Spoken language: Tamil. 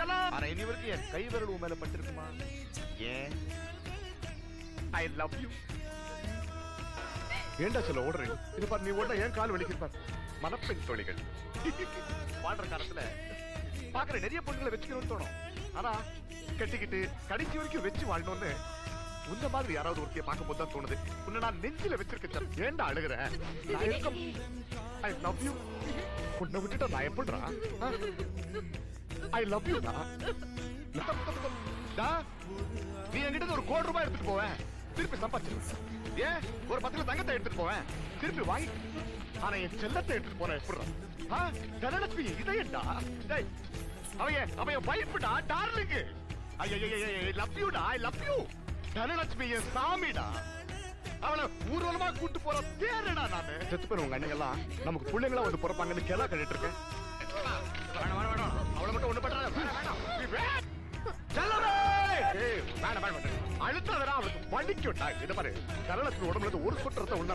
செல்லம். ஆனா இனி வரைக்கும் என் கை விரல் உன் மேல பட்டிருக்குமா? ஏன்? ஐ லவ் யூ. ஏண்டா சொல்ல ஓடுறீங்க? இது பாரு, நீ ஓட ஏன் கால் வலிக்கிருப்பார். மனப்பெண் தோழிகள் வாழ்ற காலத்துல பாக்குற நிறைய பொண்ணுகளை வச்சுக்கணும்னு தோணும். ஆனா கட்டிக்கிட்டு கடைசி வரைக்கும் வச்சு வாழணும்னு உன்ன மாதிரி யாராவது ஒருத்தைய பார்க்கும் போது தான் தோணுது. உன்னை நான் நெஞ்சில வச்சிருக்கேன். ஏண்டா அழுகிறேன்? I love you. உன்னை விட்டுட்டா நான் எப்படிடா? I love you. நீ என்கிட்ட ஒரு கோடி ரூபாய் எடுத்துட்டு போவேன், திருப்பி சம்பாதிச்சு. ஏன் ஒரு 10 கிலோ தங்கத்தை எடுத்துட்டு போவேன், திருப்பி வாங்கி. ஆனா என் செல்லத்தை எடுத்துட்டு போறேன் எப்படிடா? தனலட்சுமி இதயண்டா. அவன் வைஃப்டா, டார்லிங். ஐ லவ் யூடா, ஐ லவ் யூ. தனலட்சுமி என் சாமிடா. அவளை ஊர்வலமா கூட்டு போற பேருடா நானு. செத்து போன உங்க அண்ணங்க எல்லாம் நமக்கு பிள்ளைங்களா வந்து பிறப்பாங்கன்னு கேளா கட்டிட்டு இருக்கேன். அவளை மட்டும் ஒண்ணு பண்றாங்க. அழுத்ததா அவளுக்கு படிக்கட்டா. இதை பாரு, தனலட்சுமி உடம்புல ஒரு சுற்றத்தை உள்ள